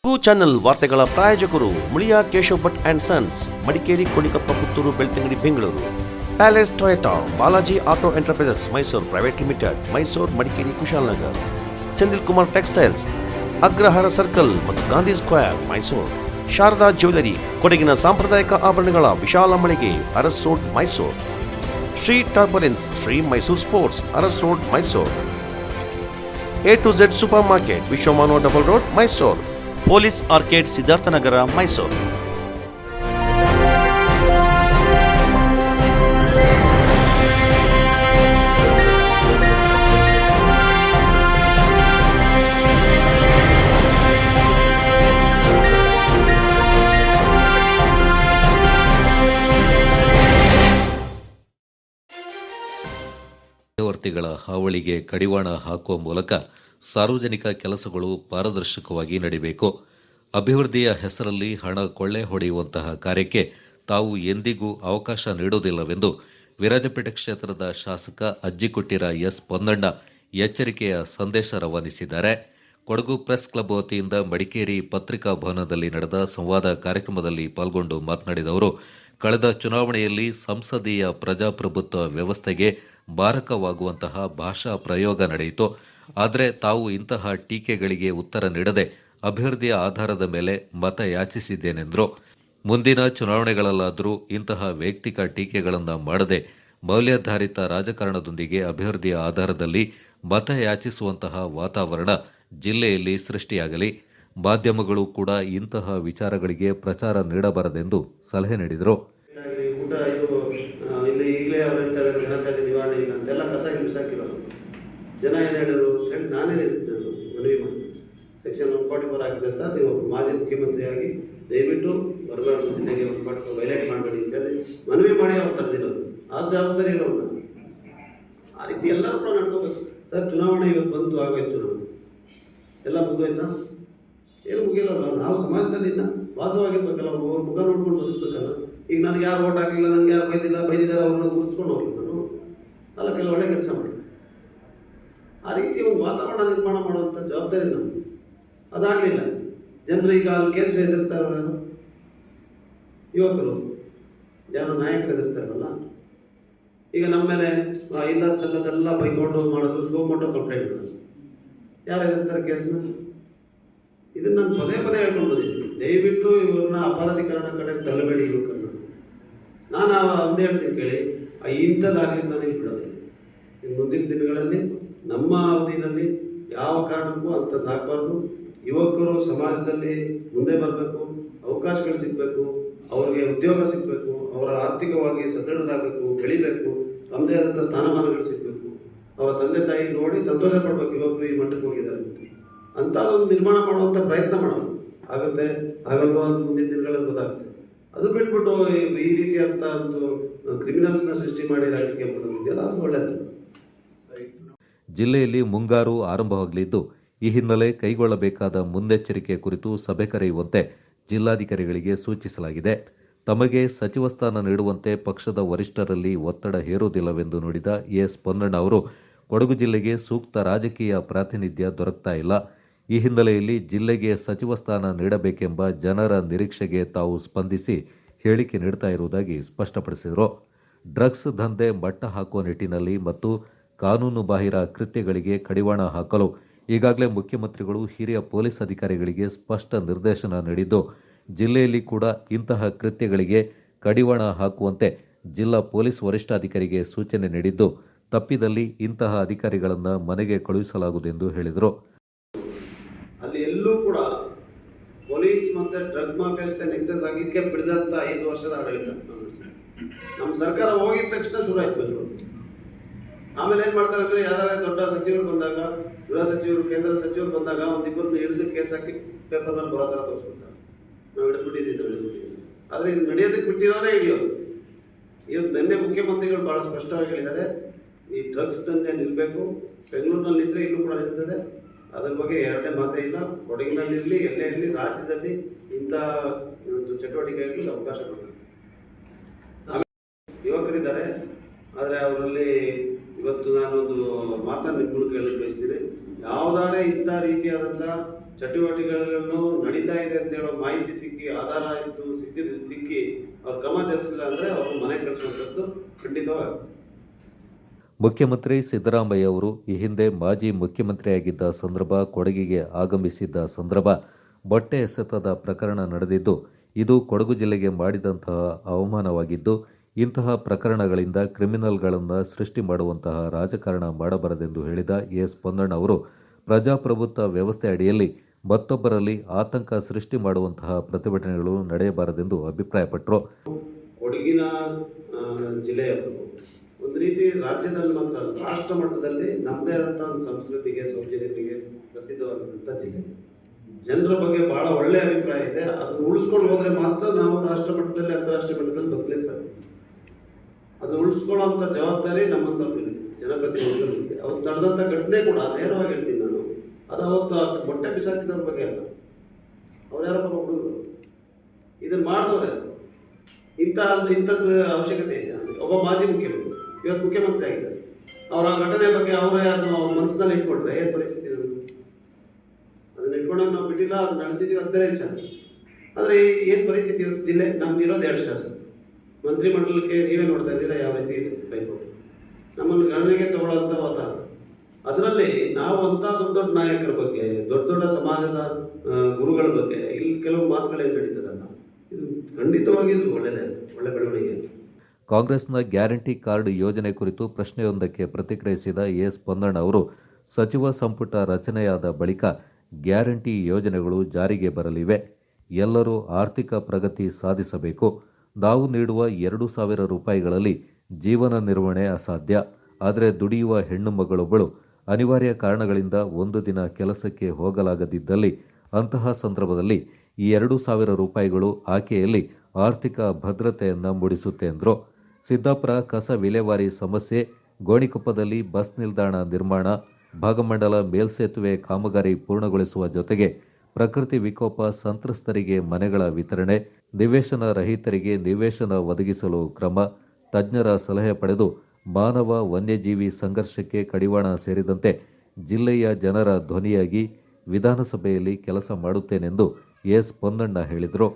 Channel ವಾರ್ತೆಗಳ ಪ್ರಾಯೋಜಕರು Muliya Keshav Bhat and sons, Madikeri, Konikoppa, Puttur, Belthangady, Bengaluru. Palace Toyota, Balaji auto enterprises Mysuru private limited, Mysuru, Madikeri, Kushalnagar. Sendil Kumar textiles, Agrahara circle ಮತ್ತು Gandhi square, Mysuru. Sharada jewellery, ಕೊಡಗಿನ ಸಾಂಪ್ರದಾಯಿಕ ಆಭರಣಗಳ ವಿಶಾಲ ಮಳಿಗೆ, Aras road, Mysuru. Shri turbulence, Shri Mysuru sports, Aras road, Mysuru. A to Z super market, Vishwamanava double road, Mysuru. Police arcade, Siddharthanagara, Mysuru. ಮಧ್ಯವರ್ತಿಗಳ ಹಾವಳಿಗೆ ಕಡಿವಾಣ ಹಾಕುವ ಮೂಲಕ ಸಾರ್ವಜನಿಕ ಕೆಲಸಗಳು ಪಾರದರ್ಶಕವಾಗಿ ನಡೆಯಬೇಕು. ಅಭಿವೃದ್ಧಿಯ ಹೆಸರಲ್ಲಿ ಹಣ ಕೊಳ್ಳೆ ಹೊಡೆಯುವಂತಹ ಕಾರ್ಯಕ್ಕೆ ತಾವು ಎಂದಿಗೂ ಅವಕಾಶ ನೀಡುವುದಿಲ್ಲವೆಂದು ವಿರಾಜಪೇಟೆ ಕ್ಷೇತ್ರದ ಶಾಸಕ ಅಜ್ಜಿಕೊಟ್ಟಿರ ಎಸ್ ಪೊನ್ನಣ್ಣ ಎಚ್ಚರಿಕೆಯ ಸಂದೇಶ ರವಾನಿಸಿದ್ದಾರೆ. ಕೊಡಗು ಪ್ರೆಸ್ ಕ್ಲಬ್ ವತಿಯಿಂದ ಮಡಿಕೇರಿ ಪತ್ರಿಕಾ ಭವನದಲ್ಲಿ ನಡೆದ ಸಂವಾದ ಕಾರ್ಯಕ್ರಮದಲ್ಲಿ ಪಾಲ್ಗೊಂಡು ಮಾತನಾಡಿದ ಅವರು, ಕಳೆದ ಚುನಾವಣೆಯಲ್ಲಿ ಸಂಸದೀಯ ಪ್ರಜಾಪ್ರಭುತ್ವ ವ್ಯವಸ್ಥೆಗೆ ಮಾರಕವಾಗುವಂತಹ ಭಾಷಾ ಪ್ರಯೋಗ ನಡೆಯಿತು. ಆದರೆ ತಾವು ಇಂತಹ ಟೀಕೆಗಳಿಗೆ ಉತ್ತರ ನೀಡದೆ ಅಭಿವೃದ್ಧಿಯ ಆಧಾರದ ಮೇಲೆ ಮತ ಯಾಚಿಸಿದ್ದೇನೆಂದರು. ಮುಂದಿನ ಚುನಾವಣೆಗಳಲ್ಲಾದರೂ ಇಂತಹ ವೈಯಕ್ತಿಕ ಟೀಕೆಗಳನ್ನು ಮಾಡದೆ ಮೌಲ್ಯಾಧಾರಿತ ರಾಜಕಾರಣದೊಂದಿಗೆ ಅಭಿವೃದ್ಧಿಯ ಆಧಾರದಲ್ಲಿ ಮತ ಯಾಚಿಸುವಂತಹ ವಾತಾವರಣ ಜಿಲ್ಲೆಯಲ್ಲಿ ಸೃಷ್ಟಿಯಾಗಲಿ. ಮಾಧ್ಯಮಗಳು ಕೂಡ ಇಂತಹ ವಿಚಾರಗಳಿಗೆ ಪ್ರಚಾರ ನೀಡಬಾರದೆಂದು ಸಲಹೆ ನೀಡಿದರು. ಇಲ್ಲಿ ಈಗಲೇ ಅವ್ರು ಹೇಳ್ತಾ ಇದ್ದಾರೆ ಘನತ್ಯಾಜ್ಯ ನಿವಾರಣೆ ಇಲ್ಲ ಅಂತೆಲ್ಲ ಕಸ ಬಿಸಾಕಿರೋದು. ಜನ ಏನು ಹೇಳಿದ್ರು ಅಂತ ಹೇಳಿ ನಾನೇ ನಡೆಸಿದ್ದೆ, ಮನವಿ ಮಾಡಿ ಸೆಕ್ಷನ್ 144 ಹಾಕಿದ್ದಾರೆ. ಸರ್, ನೀವು ಮಾಜಿ ಮುಖ್ಯಮಂತ್ರಿಯಾಗಿ ದಯವಿಟ್ಟು ಬರಗಾಡು ಜಿಲ್ಲೆಗೆ 144 ವೈಲೇಟ್ ಮಾಡಬೇಡಿ ಅಂತೇಳಿ ಮನವಿ ಮಾಡಿ ಅವ್ರು ತಡೆದಿರೋದು. ಆ ಜವಾಬ್ದಾರಿ ಇರೋದು ಆ ರೀತಿ ಎಲ್ಲರೂ ಕೂಡ ನಡ್ಕೋಬೇಕು. ಸರ್, ಚುನಾವಣೆ ಇವತ್ತು ಬಂತು, ಆಗೋಯ್ತು, ಚುನಾವಣೆ ಎಲ್ಲ ಮುಗಿದೋಯ್ತಾ? ಏನು ಮುಗಿಯಲ್ಲ. ನಾವು ಸಮಾಜದಲ್ಲಿ ಇನ್ನು ವಾಸವಾಗಿರ್ಬೇಕಲ್ಲ, ಅವ್ರ ಮುಖ ನೋಡ್ಕೊಂಡು ಬದುಕಬೇಕಲ್ಲ. ಈಗ ನನಗೆ ಯಾರು ಓಟ್ ಹಾಕಲಿಲ್ಲ, ನನಗೆ ಯಾರು ಬೈದಿದ್ದಾರೆ ಅವ್ರನ್ನ ಗುರುತಿಸ್ಕೊಂಡು ಹೋಗ್ಲಿ ನಾನು ಅಲ್ಲ, ಕೆಲವು ಒಳ್ಳೆ ಕೆಲಸ ಮಾಡಿ ಆ ರೀತಿ ಒಂದು ವಾತಾವರಣ ನಿರ್ಮಾಣ ಮಾಡುವಂಥ ಜವಾಬ್ದಾರಿ ನಮ್ಮದು. ಅದಾಗಲಿಲ್ಲ. ಜನರು ಈಗ ಅಲ್ಲಿ ಕೇಸ್ ಎದುರಿಸ್ತಾ ಇರೋದು ಯುವಕರು, ಯಾರು ನಾಯಕರು ಎದುರಿಸ್ತಾ ಇರೋಲ್ಲ. ಈಗ ನಮ್ಮ ಮೇಲೆ ಇಲ್ಲದ ಸಲ್ಲದೆಲ್ಲ ಬೈಕೊಂಡು ಮಾಡೋದು, ಶೋ ಮೋಟೋ ಕಂಪ್ಲೇಂಟ್ ಮಾಡೋದು. ಯಾರು ಎದುರಿಸ್ತಾರೆ ಕೇಸ್ನ? ಇದನ್ನು ನಾನು ಪದೇ ಪದೇ ಹೇಳ್ಕೊಂಡು ಬಂದಿದ್ದೀನಿ. ದಯವಿಟ್ಟು ಇವ್ರನ್ನ ಅಪರಾಧೀಕರಣ ಕಡೆ ತಳ್ಳಬೇಡಿ ಯುವಕರನ್ನ. ನಾನು ಒಂದೇ ಹೇಳ್ತೀನಿ ಕೇಳಿ, ಇಂಥದ್ದಾಗಲಿ ನಾನು ಇಲ್ಲಿ ಬಿಡೋದಿಲ್ಲ. ಇನ್ನು ಮುಂದಿನ ದಿನಗಳಲ್ಲಿ ನಮ್ಮ ಅವಧಿಯಲ್ಲಿ ಯಾವ ಕಾರಣಕ್ಕೂ ಅಂಥದ್ದಾಗಬಾರ್ದು. ಯುವಕರು ಸಮಾಜದಲ್ಲಿ ಮುಂದೆ ಬರಬೇಕು, ಅವಕಾಶಗಳು ಸಿಗಬೇಕು, ಅವ್ರಿಗೆ ಉದ್ಯೋಗ ಸಿಗಬೇಕು, ಅವರ ಆರ್ಥಿಕವಾಗಿ ಸದೃಢರಾಗಬೇಕು, ಬೆಳಿಬೇಕು, ತಮ್ಮದೇ ಆದಂಥ ಸ್ಥಾನಮಾನಗಳು ಸಿಗಬೇಕು, ಅವರ ತಂದೆ ತಾಯಿ ನೋಡಿ ಸಂತೋಷ ಪಡಬೇಕು ಯುವಕರು ಈ ಮಟ್ಟಕ್ಕೆ ಹೋಗಿದ್ದಾರೆ ಅಂತ ಒಂದು ನಿರ್ಮಾಣ ಮಾಡುವಂಥ ಪ್ರಯತ್ನ ಮಾಡೋಣ. ಆಗುತ್ತೆ, ಆಗಲ್ವಾ ಅಂತ ಮುಂದಿನ ದಿನಗಳಲ್ಲಿ ಗೊತ್ತಾಗುತ್ತೆ. ಅದು ಬಿಟ್ಬಿಟ್ಟು ಈ ರೀತಿಯಂಥ ಒಂದು ಕ್ರಿಮಿನಲ್ಸ್ನ ಸೃಷ್ಟಿ ಮಾಡಿ ರಾಜಕೀಯ ಮಾಡೋದಿದೆಯಲ್ಲ, ಅದು ಒಳ್ಳೆಯದಲ್ಲ. ಜಿಲ್ಲೆಯಲ್ಲಿ ಮುಂಗಾರು ಆರಂಭವಾಗಲಿದ್ದು, ಈ ಹಿನ್ನೆಲೆ ಕೈಗೊಳ್ಳಬೇಕಾದ ಮುನ್ನೆಚ್ಚರಿಕೆ ಕುರಿತು ಸಭೆ ಕರೆಯುವಂತೆ ಜಿಲ್ಲಾಧಿಕಾರಿಗಳಿಗೆ ಸೂಚಿಸಲಾಗಿದೆ. ತಮಗೆ ಸಚಿವ ಸ್ಥಾನ ನೀಡುವಂತೆ ಪಕ್ಷದ ವರಿಷ್ಠರಲ್ಲಿ ಒತ್ತಡ ಹೇರುವುದಿಲ್ಲವೆಂದು ನುಡಿದ ಎಸ್ ಪೊನ್ನಣ್ಣ ಅವರು, ಕೊಡಗು ಜಿಲ್ಲೆಗೆ ಸೂಕ್ತ ರಾಜಕೀಯ ಪ್ರಾತಿನಿಧ್ಯ ದೊರಕ್ತಾ ಇಲ್ಲ. ಈ ಹಿನ್ನೆಲೆಯಲ್ಲಿ ಜಿಲ್ಲೆಗೆ ಸಚಿವ ಸ್ಥಾನ ನೀಡಬೇಕೆಂಬ ಜನರ ನಿರೀಕ್ಷೆಗೆ ತಾವು ಸ್ಪಂದಿಸಿ ಹೇಳಿಕೆ ನೀಡುತ್ತಾ ಇರುವುದಾಗಿ ಸ್ಪಷ್ಟಪಡಿಸಿದರು. ಡ್ರಗ್ಸ್ ದಂಧೆ ಮಟ್ಟ ಹಾಕುವ ನಿಟ್ಟಿನಲ್ಲಿ ಮತ್ತು ಕಾನೂನು ಬಾಹಿರ ಕೃತ್ಯಗಳಿಗೆ ಕಡಿವಾಣ ಹಾಕಲು ಈಗಾಗಲೇ ಮುಖ್ಯಮಂತ್ರಿಗಳು ಹಿರಿಯ ಪೊಲೀಸ್ ಅಧಿಕಾರಿಗಳಿಗೆ ಸ್ಪಷ್ಟ ನಿರ್ದೇಶನ ನೀಡಿದ್ದು, ಜಿಲ್ಲೆಯಲ್ಲಿ ಕೂಡ ಇಂತಹ ಕೃತ್ಯಗಳಿಗೆ ಕಡಿವಾಣ ಹಾಕುವಂತೆ ಜಿಲ್ಲಾ ಪೊಲೀಸ್ ವರಿಷ್ಠಾಧಿಕಾರಿಗೆ ಸೂಚನೆ ನೀಡಿದ್ದು, ತಪ್ಪಿದಲ್ಲಿ ಇಂತಹ ಅಧಿಕಾರಿಗಳನ್ನು ಮನೆಗೆ ಕಳುಹಿಸಲಾಗುವುದೆಂದು ಹೇಳಿದರು. ಅಲ್ಲಿ ಎಲ್ಲೂ ಕೂಡ ಪೊಲೀಸ್ ಮತ್ತು ಡ್ರಗ್ ಮಾಫಿಯಾ ಜೊತೆ ನೆಕ್ಸಸ್ ಆಗಲಿಕ್ಕೆ ಬಿಡದಂಥ 5 ವರ್ಷದ ಆಡಳಿತ ನಮ್ಮ ಸರ್ಕಾರ ಹೋಗಿದ ತಕ್ಷಣ ಶುರು ಆಯ್ತು. ಆಮೇಲೆ ಏನು ಮಾಡ್ತಾರೆ ಅಂದರೆ, ಯಾರು ದೊಡ್ಡ ಸಚಿವರು ಬಂದಾಗ, ಗೃಹ ಸಚಿವರು, ಕೇಂದ್ರ ಸಚಿವರು ಬಂದಾಗ ಒಂದಿಬ್ಬರನ್ನ ಹಿಡಿದು ಕೇಸ್ ಹಾಕಿ ಪೇಪರ್ನಲ್ಲಿ ಬರೋ ಥರ ತೋರಿಸ್ಕೊತಾರೆ. ನಾವು ಹಿಡಿದ್ಬಿಟ್ಟಿದ್ದೀವಿ. ಆದರೆ ಇದು ನಡೆಯೋದಕ್ಕೆ ಬಿಟ್ಟಿರೋರೇ ಹಿಡಿಯೋದು. ಇವತ್ತು ನಿನ್ನೆ ಮುಖ್ಯಮಂತ್ರಿಗಳು ಭಾಳ ಸ್ಪಷ್ಟವಾಗಿ ಹೇಳಿದ್ದಾರೆ, ಈ ಡ್ರಗ್ಸ್ ದಂಧೆ ನಿಲ್ಲಬೇಕು. ಬೆಂಗಳೂರಿನಲ್ಲಿ ಇದ್ದರೆ ಇಲ್ಲೂ ಕೂಡ ನಿಲ್ತದೆ, ಅದ್ರ ಬಗ್ಗೆ ಎರಡನೇ ಮಾತೇ ಇಲ್ಲ. ಕೊಡಗಿನಲ್ಲಿರಲಿ, ಎಲ್ಲೇ ಇರಲಿ, ರಾಜ್ಯದಲ್ಲಿ ಇಂಥ ಒಂದು ಚಟುವಟಿಕೆಗಳಿಗೆ ಅವಕಾಶ ಕೊಡಬೇಕು. ಯುವಕರಿದ್ದಾರೆ, ಆದರೆ ಅವರಲ್ಲಿ ಇವತ್ತು ನಾನೊಂದು ಮಾತನ್ನು ಮೂಲಕ ಹೇಳಲು ಬಯಸ್ತೀನಿ. ಯಾವುದಾದ್ರೆ ಇಂಥ ರೀತಿಯಾದಂಥ ಚಟುವಟಿಕೆಗಳನ್ನು ನಡೀತಾ ಇದೆ ಅಂತ ಹೇಳೋ ಮಾಹಿತಿ ಸಿಕ್ಕಿ, ಆಧಾರ ಇತ್ತು ಸಿಕ್ಕಿ ಅವ್ರು ಕ್ರಮ ಜರುಗಿಸಿಲ್ಲ ಅಂದರೆ ಅವರು ಮನೆ ಕಳಿಸುವಂಥದ್ದು ಖಂಡಿತವಾಗ್ತದೆ. ಮುಖ್ಯಮಂತ್ರಿ ಸಿದ್ದರಾಮಯ್ಯ ಅವರು ಈ ಹಿಂದೆ ಮಾಜಿ ಮುಖ್ಯಮಂತ್ರಿಯಾಗಿದ್ದ ಸಂದರ್ಭ ಕೊಡಗಿಗೆ ಆಗಮಿಸಿದ್ದ ಸಂದರ್ಭ ಬಟ್ಟೆ ಎಸೆತದ ಪ್ರಕರಣ ನಡೆದಿದ್ದು, ಇದು ಕೊಡಗು ಜಿಲ್ಲೆಗೆ ಮಾಡಿದಂತಹ ಅವಮಾನವಾಗಿದ್ದು, ಇಂತಹ ಪ್ರಕರಣಗಳಿಂದ ಕ್ರಿಮಿನಲ್ಗಳನ್ನು ಸೃಷ್ಟಿ ಮಾಡುವಂತಹ ರಾಜಕಾರಣ ಮಾಡಬಾರದೆಂದು ಹೇಳಿದ ಎಸ್ ಪೊನ್ನಣ್ಣ ಅವರು ಪ್ರಜಾಪ್ರಭುತ್ವ ವ್ಯವಸ್ಥೆ ಅಡಿಯಲ್ಲಿ ಮತ್ತೊಬ್ಬರಲ್ಲಿ ಆತಂಕ ಸೃಷ್ಟಿ ಮಾಡುವಂತಹ ಪ್ರತಿಭಟನೆಗಳು ನಡೆಯಬಾರದೆಂದು ಅಭಿಪ್ರಾಯಪಟ್ಟರು. ಕೊಡಗಿನ ಜಿಲ್ಲೆಯವರು ಒಂದು ರೀತಿ ರಾಜ್ಯದಲ್ಲಿ ಮಾತ್ರ ಅಲ್ಲ, ರಾಷ್ಟ್ರ ಮಟ್ಟದಲ್ಲಿ ನಮ್ಮದೇ ಆದಂಥ ಒಂದು ಸಂಸ್ಕೃತಿಗೆ ಸೌಜನ್ಯತೆಗೆ ಪ್ರಸಿದ್ಧವಾದಂಥ ಜಿಲ್ಲೆ. ಜನರ ಬಗ್ಗೆ ಭಾಳ ಒಳ್ಳೆಯ ಅಭಿಪ್ರಾಯ ಇದೆ. ಅದನ್ನು ಉಳಿಸ್ಕೊಂಡು ಹೋದರೆ ಮಾತ್ರ ನಾವು ರಾಷ್ಟ್ರ ಮಟ್ಟದಲ್ಲಿ ಅಂತಾರಾಷ್ಟ್ರೀಯ ಮಟ್ಟದಲ್ಲಿ ಬದಲಿಕ್ಕೆ ಸಾಧ್ಯ. ಅದನ್ನು ಉಳಿಸ್ಕೊಳ್ಳೋಂಥ ಜವಾಬ್ದಾರಿ ನಮ್ಮಂಥವ್ರಿಗೆ, ಜನಪ್ರತಿನಿಧಿಗಳಿಗೆ. ಅವತ್ತು ನಡೆದಂಥ ಘಟನೆ ಕೂಡ ನೇರವಾಗಿ ಹೇಳ್ತೀನಿ ನಾನು, ಅದು ಅವತ್ತು ಮೊಟ್ಟೆ ಬಿಸಾಕಿದವ್ರ ಬಗ್ಗೆ ಅಲ್ಲ, ಅವ್ರು ಯಾರಪ್ಪ ಹುಡುಗರು ಇದನ್ನು ಮಾಡಿದವ್ರೆ. ಇಂಥದ್ದು ಅವಶ್ಯಕತೆ ಇದೆ. ಒಬ್ಬ ಮಾಜಿ ಮುಖ್ಯಮಂತ್ರಿ ಇವತ್ತು ಮುಖ್ಯಮಂತ್ರಿ ಆಗಿದ್ದಾರೆ, ಅವರ ಘಟನೆ ಬಗ್ಗೆ ಅವರೇ ಅದು ಅವ್ರ ಮನಸ್ಸಿನಲ್ಲಿ ಇಟ್ಕೊಂಡ್ರೆ ಏನು ಪರಿಸ್ಥಿತಿ ಇರೋದು? ಅದನ್ನ ಇಟ್ಕೊಂಡಾಗ ನಾವು ಬಿಟ್ಟಿಲ್ಲ, ಅದು ನಡೆಸಿದ್ದೀವಿ, ಅದು ಬೇರೆ ವಿಚಾರ. ಆದರೆ ಏನು ಪರಿಸ್ಥಿತಿ ಇವತ್ತು ಜಿಲ್ಲೆ ನಮ್ಗೆ ಇರೋದು 2 ಶಾಸಕರು, ಮಂತ್ರಿಮಂಡಲಕ್ಕೆ ನೀವೇ ನೋಡ್ತಾ ಇದ್ದೀರಾ ಯಾವ ರೀತಿ ಇದೆ ಪೈಪೋಟಿ, ನಮ್ಮನ್ನು ಗಣನೆಗೆ ತಗೊಳ್ಳೋಂಥ ವಾತಾವರಣ. ಅದರಲ್ಲಿ ನಾವು ಅಂಥ ದೊಡ್ಡ ದೊಡ್ಡ ನಾಯಕರ ಬಗ್ಗೆ, ದೊಡ್ಡ ದೊಡ್ಡ ಸಮಾಜದ ಗುರುಗಳ ಬಗ್ಗೆ ಇಲ್ಲಿ ಕೆಲವು ಮಾತುಗಳೇನು ನಡೀತದಲ್ಲ, ಇದು ಖಂಡಿತವಾಗಿ ಇದು ಒಳ್ಳೆ ಬೆಳವಣಿಗೆ. ಕಾಂಗ್ರೆಸ್ನ ಗ್ಯಾರಂಟಿ ಕಾರ್ಡ್ ಯೋಜನೆ ಕುರಿತು ಪ್ರಶ್ನೆಯೊಂದಕ್ಕೆ ಪ್ರತಿಕ್ರಿಯಿಸಿದ ಎಸ್ ಪೊನ್ನಣ್ಣ ಅವರು, ಸಚಿವ ಸಂಪುಟ ರಚನೆಯಾದ ಬಳಿಕ ಗ್ಯಾರಂಟಿ ಯೋಜನೆಗಳು ಜಾರಿಗೆ ಬರಲಿವೆ. ಎಲ್ಲರೂ ಆರ್ಥಿಕ ಪ್ರಗತಿ ಸಾಧಿಸಬೇಕು. ನಾವು ನೀಡುವ 2,000 ರೂಪಾಯಿಗಳಲ್ಲಿ ಜೀವನ ನಿರ್ವಹಣೆ ಅಸಾಧ್ಯ. ಆದರೆ ದುಡಿಯುವ ಹೆಣ್ಣು ಮಗಳೊಬ್ಬಳು ಅನಿವಾರ್ಯ ಕಾರಣಗಳಿಂದ ಒಂದು ದಿನ ಕೆಲಸಕ್ಕೆ ಹೋಗಲಾಗದಿದ್ದಲ್ಲಿ ಅಂತಹ ಸಂದರ್ಭದಲ್ಲಿ ಈ 2,000 ರೂಪಾಯಿಗಳು ಆಕೆಯಲ್ಲಿ ಆರ್ಥಿಕ ಭದ್ರತೆಯನ್ನು ಮೂಡಿಸುತ್ತೆ ಎಂದರು. ಸಿದ್ದಾಪುರ ಕಸ ವಿಲೇವಾರಿ ಸಮಸ್ಯೆ, ಗೋಣಿಕೊಪ್ಪದಲ್ಲಿ ಬಸ್ ನಿಲ್ದಾಣ ನಿರ್ಮಾಣ, ಭಾಗಮಂಡಲ ಮೇಲ್ಸೇತುವೆ ಕಾಮಗಾರಿ ಪೂರ್ಣಗೊಳಿಸುವ ಜೊತೆಗೆ ಪ್ರಕೃತಿ ವಿಕೋಪ ಸಂತ್ರಸ್ತರಿಗೆ ಮನೆಗಳ ವಿತರಣೆ, ನಿವೇಶನ ರಹಿತರಿಗೆ ನಿವೇಶನ ಒದಗಿಸಲು ಕ್ರಮ, ತಜ್ಞರ ಸಲಹೆ ಪಡೆದು ಮಾನವ ವನ್ಯಜೀವಿ ಸಂಘರ್ಷಕ್ಕೆ ಕಡಿವಾಣ ಸೇರಿದಂತೆ ಜಿಲ್ಲೆಯ ಜನರ ಧ್ವನಿಯಾಗಿ ವಿಧಾನಸಭೆಯಲ್ಲಿ ಕೆಲಸ ಮಾಡುತ್ತೇನೆಂದು ಎಸ್ ಪೊನ್ನಣ್ಣ ಹೇಳಿದರು.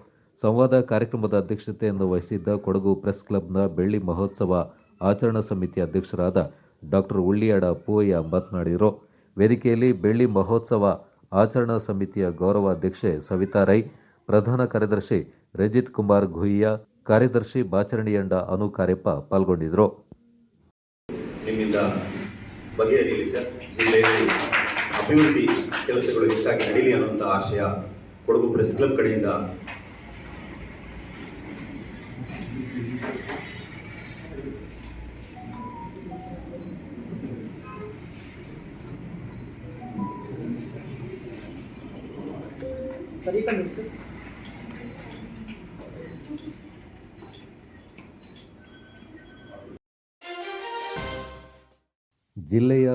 ಸಂವಾದ ಕಾರ್ಯಕ್ರಮದ ಅಧ್ಯಕ್ಷತೆಯನ್ನು ವಹಿಸಿದ್ದ ಕೊಡಗು ಪ್ರೆಸ್ ಕ್ಲಬ್ನ ಬೆಳ್ಳಿ ಮಹೋತ್ಸವ ಆಚರಣಾ ಸಮಿತಿ ಅಧ್ಯಕ್ಷರಾದ ಡಾಕ್ಟರ್ ಉಳ್ಳಿಯಾಡ ಪೂವಯ್ಯ ಮಾತನಾಡಿದರು. ವೇದಿಕೆಯಲ್ಲಿ ಬೆಳ್ಳಿ ಮಹೋತ್ಸವ ಆಚರಣಾ ಸಮಿತಿಯ ಗೌರವಾಧ್ಯಕ್ಷೆ ಸವಿತಾ ರೈ, ಪ್ರಧಾನ ಕಾರ್ಯದರ್ಶಿ ರಜಿತ್ ಕುಮಾರ್ ಗುಹಿಯಾ, ಕಾರ್ಯದರ್ಶಿ ಬಾಚರಣಿಯಂಡ ಅನು ಕಾರ್ಯಪ್ಪ ಪಾಲ್ಗೊಂಡಿದ್ದರು. ನಿಮ್ಮಿಂದ ಬಗೆಹರಿಯಲಿ ಸರ್, ಜಿಲ್ಲೆಯಲ್ಲಿ ಅಭಿವೃದ್ಧಿ ಕೆಲಸಗಳು ಹೆಚ್ಚಾಗಿ ನಡೀಲಿ ಅನ್ನುವಂಥ ಆಶಯ ಕೊಡಗು ಪ್ರೆಸ್ ಕ್ಲಬ್ ಕಡೆಯಿಂದ ಜಿಲ್ಲೆಯ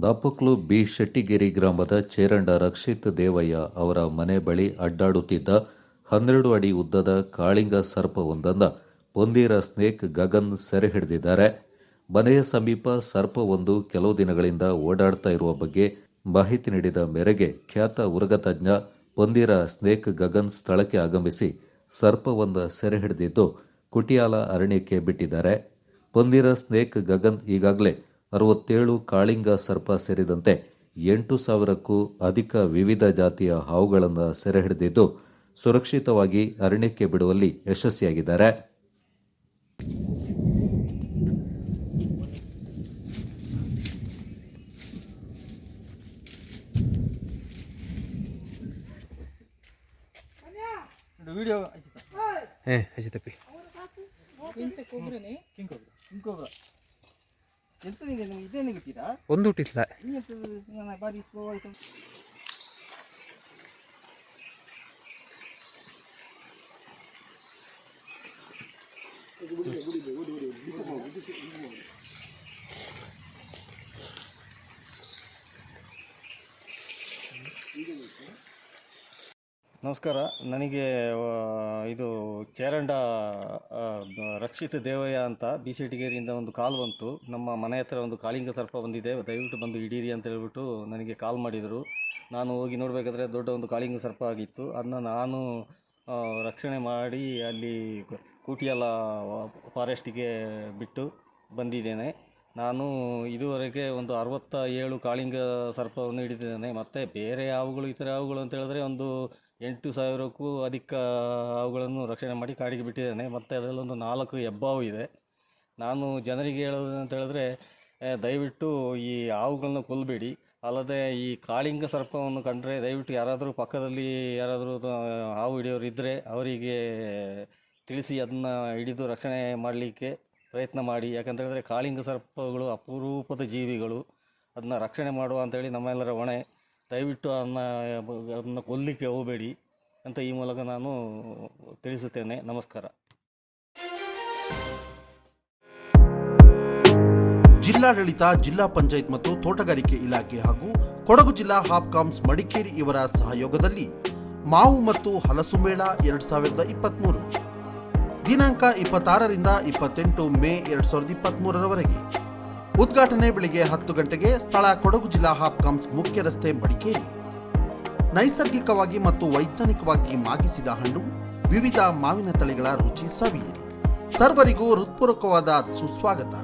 ದಾಪಕ್ಲು ಬಿ ಶೆಟ್ಟಿಗೇರಿ ಗ್ರಾಮದ ಚೇರಂಡ ರಕ್ಷಿತ್ ದೇವಯ್ಯ ಅವರ ಮನೆ ಬಳಿ ಅಡ್ಡಾಡುತ್ತಿದ್ದ 12 ಅಡಿ ಉದ್ದದ ಕಾಳಿಂಗ ಸರ್ಪವೊಂದನ್ನು ಪೊಂದೀರ ಸ್ನೇಕ್ ಗಗನ್ ಸೆರೆ ಹಿಡಿದಿದ್ದಾರೆ. ಮನೆಯ ಸಮೀಪ ಸರ್ಪವೊಂದು ಕೆಲವು ದಿನಗಳಿಂದ ಓಡಾಡ್ತಾ ಇರುವ ಬಗ್ಗೆ ಮಾಹಿತಿ ನೀಡಿದ ಮೇರೆಗೆ ಖ್ಯಾತ ಉರಗ ತಜ್ಞ ಪೊಂದೀರ ಸ್ನೇಕ್ ಗಗನ್ ಸ್ಥಳಕ್ಕೆ ಆಗಮಿಸಿ ಸರ್ಪವೊಂದು ಸೆರೆ ಹಿಡಿದಿದ್ದು ಕುಟಿಯಾಲ ಅರಣ್ಯಕ್ಕೆ ಬಿಟ್ಟಿದ್ದಾರೆ. ಪೊಂದೀರ ಸ್ನೇಕ್ ಗಗನ್ ಈಗಾಗಲೇ 67 ಕಾಳಿಂಗ ಸರ್ಪ ಸೇರಿದಂತೆ 8,000ಕ್ಕೂ ಅಧಿಕ ವಿವಿಧ ಜಾತಿಯ ಹಾವುಗಳನ್ನು ಸೆರೆ ಹಿಡಿದಿದ್ದು ಸುರಕ್ಷಿತವಾಗಿ ಅರಣ್ಯಕ್ಕೆ ಬಿಡುವಲ್ಲಿ ಯಶಸ್ವಿಯಾಗಿದ್ದಾರೆ. ಒಂದು ಹುಟ್ಟಿಲ್ಲ. ನಮಸ್ಕಾರ. ನನಗೆ ಇದು ಚೇರಂಡ ರಕ್ಷಿತ್ ದೇವಯ್ಯ ಅಂತ ಬಿ ಶೆಟ್ಟಿಗೇರಿಯಿಂದ ಒಂದು ಕಾಲ್ ಬಂತು. ನಮ್ಮ ಮನೆ ಹತ್ರ ಒಂದು ಕಾಳಿಂಗ ಸರ್ಪ ಬಂದಿದೆ, ದಯವಿಟ್ಟು ಬಂದು ಹಿಡೀರಿ ಅಂತ ಹೇಳ್ಬಿಟ್ಟು ನನಗೆ ಕಾಲ್ ಮಾಡಿದರು. ನಾನು ಹೋಗಿ ನೋಡಬೇಕಾದ್ರೆ ದೊಡ್ಡ ಒಂದು ಕಾಳಿಂಗ ಸರ್ಪ ಆಗಿತ್ತು. ಅದನ್ನ ನಾನು ರಕ್ಷಣೆ ಮಾಡಿ ಅಲ್ಲಿ ಕೂಟಿಯಾಲ ಫಾರೆಸ್ಟಿಗೆ ಬಿಟ್ಟು ಬಂದಿದ್ದೇನೆ. ನಾನು ಇದುವರೆಗೆ ಒಂದು 67 ಕಾಳಿಂಗ ಸರ್ಪವನ್ನು ಹಿಡಿದಿದ್ದೇನೆ. ಮತ್ತು ಬೇರೆ ಹಾವುಗಳು, ಇತರ ಹಾವುಗಳು ಅಂತ ಹೇಳಿದ್ರೆ ಒಂದು 8,000ಕ್ಕೂ ಅಧಿಕ ಹಾವುಗಳನ್ನು ರಕ್ಷಣೆ ಮಾಡಿ ಕಾಡಿಗೆ ಬಿಟ್ಟಿದ್ದೇನೆ. ಮತ್ತು ಅದರಲ್ಲೊಂದು 4 ಹೆಬ್ಬಾವು ಇದೆ. ನಾನು ಜನರಿಗೆ ಹೇಳೋದು ಅಂತ ಹೇಳಿದ್ರೆ, ದಯವಿಟ್ಟು ಈ ಹಾವುಗಳನ್ನ ಕೊಲ್ಲಬೇಡಿ. ಅಲ್ಲದೆ ಈ ಕಾಳಿಂಗ ಸರ್ಪವನ್ನು ಕಂಡರೆ ದಯವಿಟ್ಟು ಯಾರಾದರೂ ಪಕ್ಕದಲ್ಲಿ ಯಾರಾದರೂ ಹಾವು ಹಿಡಿಯೋರು ಇದ್ದರೆ ಅವರಿಗೆ ತಿಳಿಸಿ ಅದನ್ನು ಹಿಡಿದು ರಕ್ಷಣೆ ಮಾಡಲಿಕ್ಕೆ ಪ್ರಯತ್ನ ಮಾಡಿ. ಯಾಕಂತ ಹೇಳಿದ್ರೆ ಕಾಳಿಂಗ ಸರ್ಪಗಳು ಅಪರೂಪದ ಜೀವಿಗಳು, ಅದನ್ನ ರಕ್ಷಣೆ ಮಾಡುವ ಅಂತೇಳಿ ನಮ್ಮೆಲ್ಲರ ಹೊಣೆ. ದಯವಿಟ್ಟು ಅದನ್ನು ಕೊಲ್ಲಲಿಕ್ಕೆ ಹೋಗಬೇಡಿ ಅಂತ ಈ ಮೂಲಕ ನಾನು ತಿಳಿಸುತ್ತೇನೆ. ನಮಸ್ಕಾರ. ಜಿಲ್ಲಾಡಳಿತ, ಜಿಲ್ಲಾ ಪಂಚಾಯತ್ ಮತ್ತು ತೋಟಗಾರಿಕೆ ಇಲಾಖೆ ಹಾಗೂ ಕೊಡಗು ಜಿಲ್ಲಾ ಹಾಪ್ಕಾಮ್ಸ್ ಮಡಿಕೇರಿ ಇವರ ಸಹಯೋಗದಲ್ಲಿ ಮಾವು ಮತ್ತು ಹಲಸು ಮೇಳ 2023 ದಿನಾಂಕ 26ರಿಂದ 28 ಮೇ 2023ರವರೆಗೆ. ಉದ್ಘಾಟನೆ ಬೆಳಿಗ್ಗೆ 10 ಗಂಟೆಗೆ. ಸ್ಥಳ ಕೊಡಗು ಜಿಲ್ಲಾ ಹಾಪ್ಕಾಮ್ಸ್ ಮುಖ್ಯ ರಸ್ತೆ ಮಡಿಕೇರಿ. ನೈಸರ್ಗಿಕವಾಗಿ ಮತ್ತು ವೈಜ್ಞಾನಿಕವಾಗಿ ಮಾಗಿಸಿದ ಹಣ್ಣು, ವಿವಿಧ ಮಾವಿನ ತಳಿಗಳ ರುಚಿ ಸವಿಯಿರಿ. ಸರ್ವರಿಗೂ ಹೃತ್ಪೂರ್ವಕವಾದ ಸುಸ್ವಾಗತ.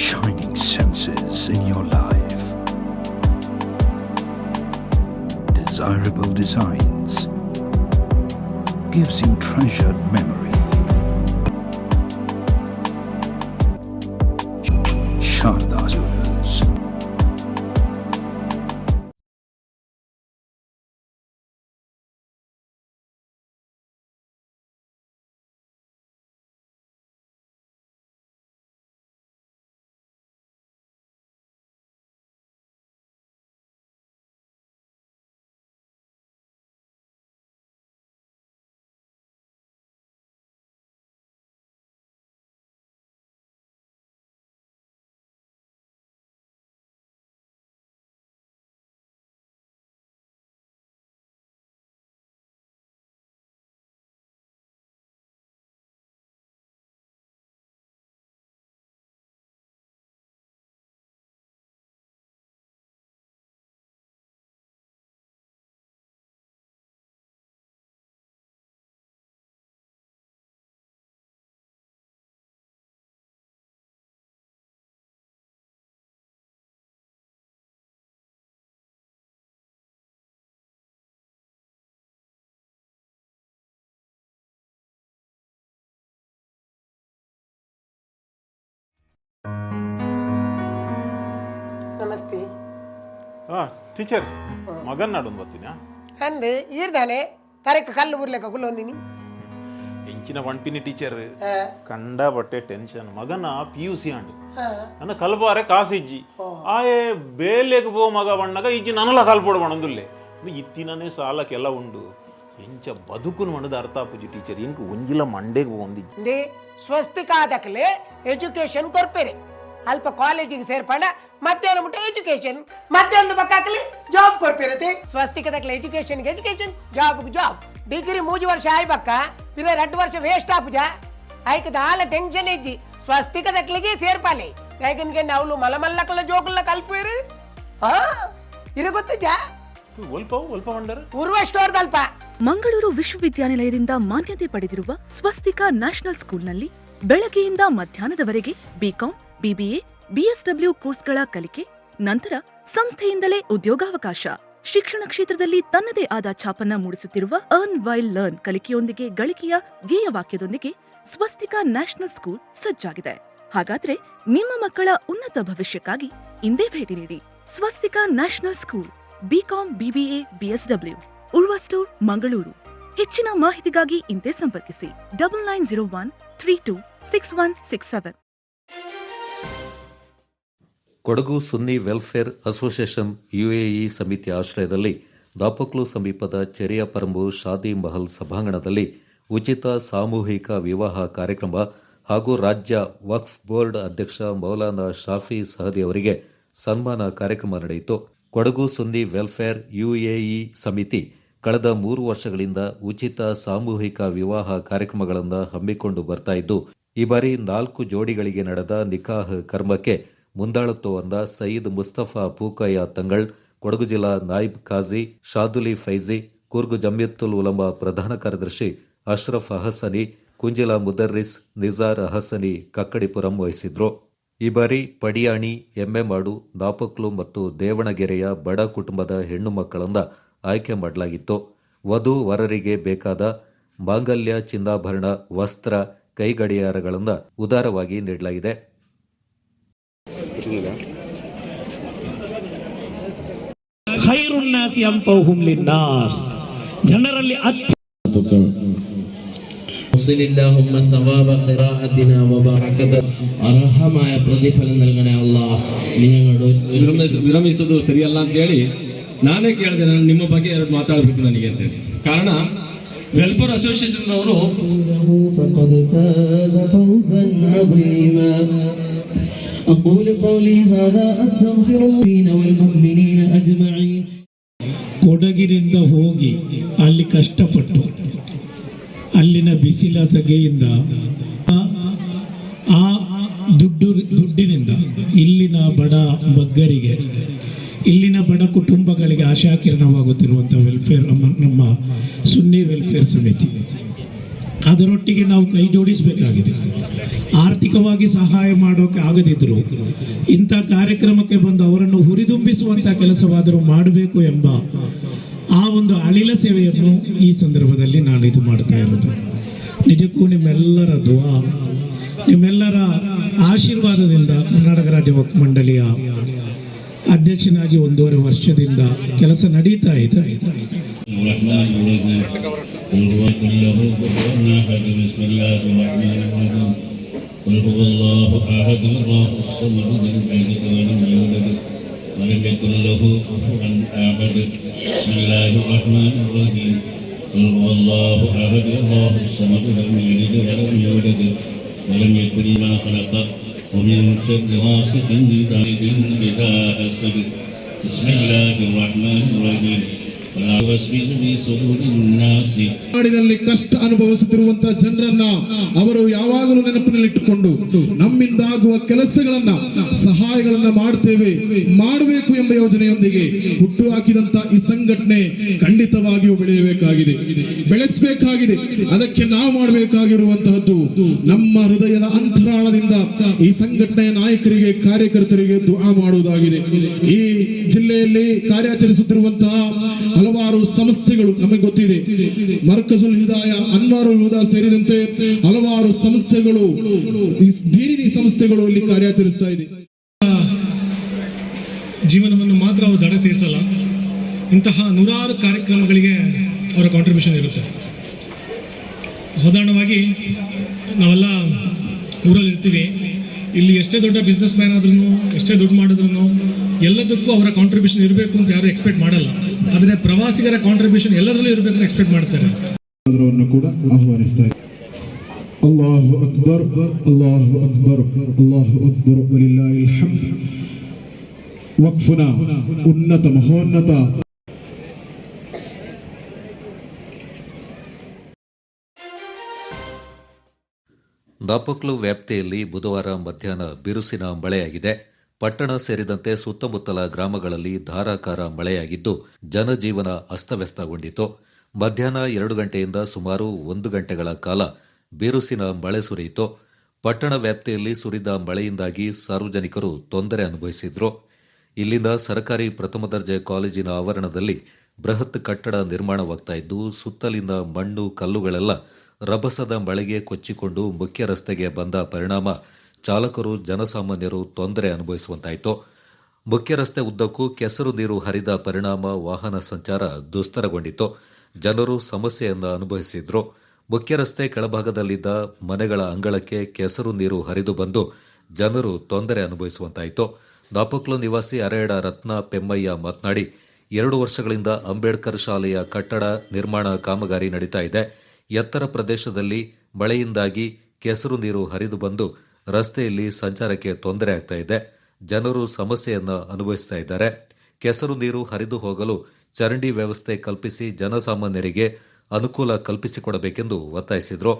Shining senses in your life. Desirable designs. Gives you treasured memory. Sharda Jewelers. ನಮಸ್ತೆ. ಟೀಚರ್ ಮಗನ್ ನಾಡೊಂದು ಬರ್ತೀನ ಅಂದೆ ಈರ್ದಾನೆ ತರಕ ಕಲ್ಲು ಉರ್ಲೆಕ್ಕ ಕುಲ್ಲೊಂದಿನಿ ಎಂಚಿನ ಪಂಪಿನಿ ಟೀಚರ್ ಕಂಡ ಬಟ್ಟೆ ಟೆನ್ಷನ್. ಮಗನ PUC ಅಂಡು ನನ್ನ ಕಲ್ಬಾರೆ ಕಾಸಿಜ್ಜಿ ಆಯೆ ಬೇಲೆಗೆ ಪೋ ಮಗ ಬಣ್ಣಗ ಇಜ್ಜಿ ನನಲ ಕಲ್ಪೋಡು ಬಣಂದುಲ್ಲೆ ಇತ್ತಿನೇ ಸಾಲಕ್ಕೆಲ್ಲ ಉಂಡು ಎಂಚ ಬದುಕುನು ಮನದ ಅರ್ಥ ಆಪುಜಿ ಟೀಚರ್ ಇಂಕ್ ಒಂಜಿಲ ಮಂಡೆಗೆ ಒಂದಿ ಸ್ವಸ್ತಿಕಾದಕಲೆ ಎಜುಕೇಶನ್ ಕೊರ್ಪೆರೆ ಅಲ್ಪ ಕಾಲೇಜಿಗೆ ಸೇರ್ಪಂಡ ಮಧ್ಯಾಹ್ನ ಮುಟ್ಟ ಎಜುಕೇಶನ್ ಮಧ್ಯಾಹ್ನದ ಪಕ್ಕಾಕಲಿ ಜಾಬ್ ಕೊರ್ಪೆರತೆ ಸ್ವಸ್ತಿಕದಕಲೆ ಎಜುಕೇಶನ್ ಜಾಬ್ ಡಿಗ್ರಿ 3 ವರ್ಷ ಆಯ್ಬಕ್ಕ ಇರ 2 ವರ್ಷ ವೇಸ್ಟ್ ಆಪುಜ ಐಕ ದಾಲ ಟೆನ್ಷನ್ ಇಜ್ಜಿ ಸ್ವಸ್ತಿಕದಕ್ಲಿಗೆ ಸೇರ್ಪಾಲೆ ಯಾಕಂದ್ರೆ ನಾವು ಮಲಮಲ್ಲಕಲ ಜೋಕಲ್ಲ ಕಲ್ಪೇರು ಇರ ಗೊತ್ತಜ ಮಂಗಳೂರು ವಿಶ್ವವಿದ್ಯಾನಿಲಯದಿಂದ ಮಾನ್ಯತೆ ಪಡೆದಿರುವ ಸ್ವಸ್ತಿಕಾ ನ್ಯಾಷನಲ್ ಸ್ಕೂಲ್ನಲ್ಲಿ ಬೆಳಗ್ಗೆಯಿಂದ ಮಧ್ಯಾಹ್ನದವರೆಗೆ ಬಿಕಾಂ, ಬಿಬಿಎ, ಬಿಎಸ್ಡಬ್ಲ್ಯೂ ಕೋರ್ಸ್ಗಳ ಕಲಿಕೆ, ನಂತರ ಸಂಸ್ಥೆಯಿಂದಲೇ ಉದ್ಯೋಗಾವಕಾಶ. ಶಿಕ್ಷಣ ಕ್ಷೇತ್ರದಲ್ಲಿ ತನ್ನದೇ ಆದ ಛಾಪನ್ನ ಮೂಡಿಸುತ್ತಿರುವ ಅರ್ನ್ ವೈಲ್ ಲರ್ನ್ ಕಲಿಕೆಯೊಂದಿಗೆ ಗಳಿಕೆಯ ಧ್ಯೇಯವಾಕ್ಯದೊಂದಿಗೆ ಸ್ವಸ್ತಿಕಾ ನ್ಯಾಷನಲ್ ಸ್ಕೂಲ್ ಸಜ್ಜಾಗಿದೆ. ಹಾಗಾದ್ರೆ ನಿಮ್ಮ ಮಕ್ಕಳ ಉನ್ನತ ಭವಿಷ್ಯಕ್ಕಾಗಿ ಇಂದೇ ಭೇಟಿ ನೀಡಿ. Swastika national school, BCom, BBA, BSW, Urwa store, Mangaluru. ಹೆಚ್ಚಿನ ಮಾಹಿತಿಗಾಗಿ ಇಂದೇ ಸಂಪರ್ಕಿಸಿ 9901326167. Kodagu Sunni welfare association UAE ಸಮಿತಿ ಆಶ್ರಯದಲ್ಲಿ ದಾಪಕ್ಲು ಸಮೀಪದ ಚೆರಿಯ ಪರಂಬು ಶಾದಿ ಮಹಲ್ ಸಭಾಂಗಣದಲ್ಲಿ ಉಚಿತ ಸಾಮೂಹಿಕ ವಿವಾಹ ಕಾರ್ಯಕ್ರಮ ಹಾಗೂ ರಾಜ್ಯ ವಕ್ಫ್ ಬೋರ್ಡ್ ಅಧ್ಯಕ್ಷ ಮೌಲಾನಾ ಶಾಫಿ ಸಹದಿ ಅವರಿಗೆ ಸನ್ಮಾನ ಕಾರ್ಯಕ್ರಮ ನಡೆಯಿತು. ಕೊಡಗು ಸುನ್ನಿ ವೆಲ್ಫೇರ್ ಯುಎಇ ಸಮಿತಿ ಕಳೆದ 3 ವರ್ಷಗಳಿಂದ ಉಚಿತ ಸಾಮೂಹಿಕ ವಿವಾಹ ಕಾರ್ಯಕ್ರಮಗಳನ್ನು ಹಮ್ಮಿಕೊಂಡು ಬರ್ತಾ ಇದ್ದು, ಈ ಬಾರಿ 4 ಜೋಡಿಗಳಿಗೆ ನಡೆದ ನಿಕಾಹ್ ಕರ್ಮಕ್ಕೆ ಮುಂದಾಳತ್ವವನ್ನ ಸಯೀದ್ ಮುಸ್ತಫಾ ಪೂಕಯ್ಯ ತಂಗಳ್, ಕೊಡಗು ಜಿಲ್ಲಾ ನಾಯಿಬ್ ಖಾಜಿ ಶಾದುಲಿ ಫೈಜಿ, ಕೂರ್ಗ್ ಜಮಿಯತುಲ್ ಉಲಮಾ ಪ್ರಧಾನ ಕಾರ್ಯದರ್ಶಿ ಅಶ್ರಫ್ ಅಹಸನಿ, ಕುಂಜಿಲಾ ಮುದರ್ರಿಸ್ ನಿಜಾರ್ ಅಹಸನಿ ಕಕ್ಕಡಿಪುರಂ ವಹಿಸಿದ್ರು. ಈ ಬಾರಿ ಪಡಿಯಾಣಿ, ಎಮ್ಮೆಮಾಡು, ನಾಪಕ್ಲು ಮತ್ತು ದೇವಣಗೆರೆಯ ಬಡ ಕುಟುಂಬದ ಹೆಣ್ಣು ಮಕ್ಕಳನ್ನ ಆಯ್ಕೆ ಮಾಡಲಾಗಿತ್ತು. ವಧು ವರರಿಗೆ ಬೇಕಾದ ಮಾಂಗಲ್ಯ, ಚಿನ್ನಾಭರಣ, ವಸ್ತ್ರ, ಕೈಗಡಿಯಾರಗಳನ್ನು ಉದಾರವಾಗಿ ನೀಡಲಾಗಿದೆ. ಜನರಲ್ಲಿ ಅರ್ಹമായ ಪ್ರತಿಫಲ നൽകണേ ಅಲ್ಲಾಹ್. ವಿರಮಿಸುವುದು ಸರಿಯಲ್ಲ ಅಂತ ಹೇಳಿ ನಾನೇ ಕೇಳಿದೆ, ನಾನು ನಿಮ್ಮ ಬಗ್ಗೆ ಎರಡು ಮಾತಾಡಬೇಕು ನನಗೆ ಅಂತ ಹೇಳಿ. ಕಾರಣ ವೆಲ್ಫೇರ್ ಅಸೋಸಿಯೇಷನ್ ಅವರು ಕೊಡಗಿನಿಂದ ಹೋಗಿ ಅಲ್ಲಿ ಕಷ್ಟಪಟ್ಟು ಅಲ್ಲಿನ ಬಿಸಿಲ ಸಗೆಯಿಂದ ಆ ದುಡ್ಡಿನಿಂದ ಇಲ್ಲಿನ ಬಡ ಬಗ್ಗರಿಗೆ, ಇಲ್ಲಿನ ಬಡ ಕುಟುಂಬಗಳಿಗೆ ಆಶಾಕಿರಣವಾಗುತ್ತಿರುವಂಥ ವೆಲ್ಫೇರ್ ನಮ್ಮ ಸುನ್ನಿ ವೆಲ್ಫೇರ್ ಸಮಿತಿ, ಅದರೊಟ್ಟಿಗೆ ನಾವು ಕೈ ಜೋಡಿಸಬೇಕಾಗಿದೆ. ಆರ್ಥಿಕವಾಗಿ ಸಹಾಯ ಮಾಡೋಕೆ ಆಗದಿದ್ದರೂ ಇಂಥ ಕಾರ್ಯಕ್ರಮಕ್ಕೆ ಬಂದು ಅವರನ್ನು ಹುರಿದುಂಬಿಸುವಂಥ ಕೆಲಸವಾದರೂ ಮಾಡಬೇಕು ಎಂಬ ಆ ಒಂದು ಅಳಿಲ ಸೇವೆಯನ್ನು ಈ ಸಂದರ್ಭದಲ್ಲಿ ನಾನು ಇದು ಮಾಡ್ತಾ ಇರೋದು. ನಿಜಕ್ಕೂ ನಿಮ್ಮೆಲ್ಲರ ದುವಾ, ನಿಮ್ಮೆಲ್ಲರ ಆಶೀರ್ವಾದದಿಂದ ಕರ್ನಾಟಕ ರಾಜ್ಯ ವಕ್ಫ್ ಮಂಡಳಿಯ ಅಧ್ಯಕ್ಷನಾಗಿ 1.5 ವರ್ಷದಿಂದ ಕೆಲಸ ನಡೀತಾ ಇದೆ. ولم يكن له كفوا أحد. بسم الله الرحمن الرحيم. قل هو الله أحد الله الصمد لم يلد ولم يولد ولم يكن له خلق ومن شر غاسق إذا حسد. بسم الله الرحمن الرحيم. ನಾಡಿನಲ್ಲಿ ಕಷ್ಟ ಅನುಭವಿಸುತ್ತಿರುವಂತಹ ಜನರನ್ನ ಅವರು ಯಾವಾಗಲೂ ನೆನಪಿನಲ್ಲಿಟ್ಟುಕೊಂಡು ನಮ್ಮಿಂದಾಗುವ ಕೆಲಸಗಳನ್ನ, ಸಹಾಯಗಳನ್ನ ಮಾಡ್ತೇವೆ, ಮಾಡಬೇಕು ಎಂಬ ಯೋಜನೆಯೊಂದಿಗೆ ಹುಟ್ಟು ಹಾಕಿದಂತ ಈ ಸಂಘಟನೆ ಖಂಡಿತವಾಗಿಯೂ ಬೆಳೆಯಬೇಕಾಗಿದೆ, ಬೆಳೆಸಬೇಕಾಗಿದೆ. ಅದಕ್ಕೆ ನಾವು ಮಾಡಬೇಕಾಗಿರುವಂತಹದ್ದು ನಮ್ಮ ಹೃದಯದ ಅಂತರಾಳದಿಂದ ಈ ಸಂಘಟನೆಯ ನಾಯಕರಿಗೆ, ಕಾರ್ಯಕರ್ತರಿಗೆ ದುಆ ಮಾಡುವುದಾಗಿದೆ. ಈ ಜಿಲ್ಲೆಯಲ್ಲಿ ಕಾರ್ಯಾಚರಿಸುತ್ತಿರುವಂತಹ ಹಲವಾರು ಸಂಸ್ಥೆಗಳು ನಮಗೆ ಗೊತ್ತಿದೆ. ಮರ್ಕಜುಲ್ ಹಿದಾಯ, ಅನ್ವಾರುಲ್ ಹುದಾ ಸೇರಿದಂತೆ ಹಲವಾರು ಸಂಸ್ಥೆಗಳು, ದೀನಿ ಸಂಸ್ಥೆಗಳು ಇಲ್ಲಿ ಕಾರ್ಯಾಚರಿಸ್ತಾ ಇದೆ. ಜೀವನವನ್ನು ಮಾತ್ರ ಅವರು ದಡ ಸೇರಿಸಲ್ಲ, ಇಂತಹ ನೂರಾರು ಕಾರ್ಯಕ್ರಮಗಳಿಗೆ ಅವರ ಕಾಂಟ್ರಿಬ್ಯೂಷನ್ ಇರುತ್ತೆ. ಸಾಧಾರಣವಾಗಿ ನಾವೆಲ್ಲ ಊರಲ್ಲಿ ಇರ್ತೀವಿ, ಇಲ್ಲಿ ಎಷ್ಟೇ ದೊಡ್ಡ ಬಿಸ್ನೆಸ್ ಮ್ಯಾನ್ ಆದ್ರೂ, ಎಷ್ಟೇ ದುಡ್ಡು ಮಾಡಿದ್ರು ಎಲ್ಲದಕ್ಕೂ ಅವರ ಕಾಂಟ್ರಿಬ್ಯೂಷನ್ ಇರಬೇಕು ಅಂತ ಯಾರು ಎಕ್ಸ್ಪೆಕ್ಟ್ ಮಾಡಲ್ಲ. ಆದರೆ ಪ್ರವಾಸಿಗರ ಕಾಂಟ್ರಿಬ್ಯೂಷನ್ ಎಲ್ಲದರಲ್ಲೂ ಇರಬೇಕು ಅಂತ ಎಕ್ಸ್ಪೆಕ್ಟ್ ಮಾಡ್ತಾರೆ. ಅದರನ್ನು ಕೂಡ ಆಹ್ವಾನಿಸ್ತಾ ಇದ್ದಾರೆ. ಅಲ್ಲಾಹು ಅಕ್ಬರ್, ಅಲ್ಲಾಹು ಅಕ್ಬರ್, ಅಲ್ಲಾಹು ಅಕ್ಬರ್, ವಲಿಲ್ಲಾಹಿಲ್ ಹಮ್ದ್. ವಕ್ಫುನ ಉನ್ನತ ಮಹೋನ್ನತ ದಾಪಕ್ಲು ವ್ಯಾಪ್ತಿಯಲ್ಲಿ ಬುಧವಾರ ಮಧ್ಯಾಹ್ನ ಬಿರುಸಿನ ಮಳೆಯಾಗಿದೆ. ಪಟ್ಟಣ ಸೇರಿದಂತೆ ಸುತ್ತಮುತ್ತಲ ಗ್ರಾಮಗಳಲ್ಲಿ ಧಾರಾಕಾರ ಮಳೆಯಾಗಿದ್ದು ಜನಜೀವನ ಅಸ್ತವ್ಯಸ್ತಗೊಂಡಿತು. ಮಧ್ಯಾಹ್ನ 2 ಗಂಟೆಯಿಂದ ಸುಮಾರು 1 ಗಂಟೆಗಳ ಕಾಲ ಬಿರುಸಿನ ಮಳೆ ಸುರಿಯಿತು. ಪಟ್ಟಣ ವ್ಯಾಪ್ತಿಯಲ್ಲಿ ಸುರಿದ ಮಳೆಯಿಂದಾಗಿ ಸಾರ್ವಜನಿಕರು ತೊಂದರೆ ಅನುಭವಿಸಿದ್ರು. ಇಲ್ಲಿಂದ ಸರ್ಕಾರಿ ಪ್ರಥಮ ದರ್ಜೆ ಕಾಲೇಜಿನ ಆವರಣದಲ್ಲಿ ಬೃಹತ್ ಕಟ್ಟಡ ನಿರ್ಮಾಣವಾಗ್ತಾ ಇದ್ದು ಸುತ್ತಲಿನ ಮಣ್ಣು ಕಲ್ಲುಗಳೆಲ್ಲ ರಭಸದ ಮಳೆಗೆ ಕೊಚ್ಚಿಕೊಂಡು ಮುಖ್ಯ ರಸ್ತೆಗೆ ಬಂದ ಪರಿಣಾಮ ಚಾಲಕರು ಜನಸಾಮಾನ್ಯರು ತೊಂದರೆ ಅನುಭವಿಸುವಂತಾಯಿತು. ಮುಖ್ಯ ರಸ್ತೆ ಉದ್ದಕ್ಕೂ ಕೆಸರು ನೀರು ಹರಿದ ಪರಿಣಾಮ ವಾಹನ ಸಂಚಾರ ದುಸ್ತರಗೊಂಡಿತು. ಜನರು ಸಮಸ್ಯೆಯನ್ನು ಅನುಭವಿಸಿದ್ರು. ಮುಖ್ಯ ರಸ್ತೆ ಕೆಳಭಾಗದಲ್ಲಿದ್ದ ಮನೆಗಳ ಅಂಗಳಕ್ಕೆ ಕೆಸರು ನೀರು ಹರಿದು ಬಂದು ಜನರು ತೊಂದರೆ ಅನುಭವಿಸುವಂತಾಯಿತು. ದಾಪಕ್ಲು ನಿವಾಸಿ ಅರೇಡ ರತ್ನ ಪೆಮ್ಮಯ್ಯ ಮಾತನಾಡಿ, 2 ವರ್ಷಗಳಿಂದ ಅಂಬೇಡ್ಕರ್ ಶಾಲೆಯ ಕಟ್ಟಡ ನಿರ್ಮಾಣ ಕಾಮಗಾರಿ ನಡೀತಾ ಇದೆ. ಎತ್ತರ ಪ್ರದೇಶದಲ್ಲಿ ಮಳೆಯಿಂದಾಗಿ ಕೆಸರು ನೀರು ಹರಿದು ಬಂದು ರಸ್ತೆಯಲ್ಲಿ ಸಂಚಾರಕ್ಕೆ ತೊಂದರೆ ಆಗ್ತಾ ಇದೆ. ಜನರು ಸಮಸ್ಯೆಯನ್ನು ಅನುಭವಿಸ್ತಾ ಇದ್ದಾರೆ. ಕೆಸರು ನೀರು ಹರಿದು ಹೋಗಲು ಚರಂಡಿ ವ್ಯವಸ್ಥೆ ಕಲ್ಪಿಸಿ ಜನಸಾಮಾನ್ಯರಿಗೆ ಅನುಕೂಲ ಕಲ್ಪಿಸಿಕೊಡಬೇಕೆಂದು ಒತ್ತಾಯಿಸಿದರು.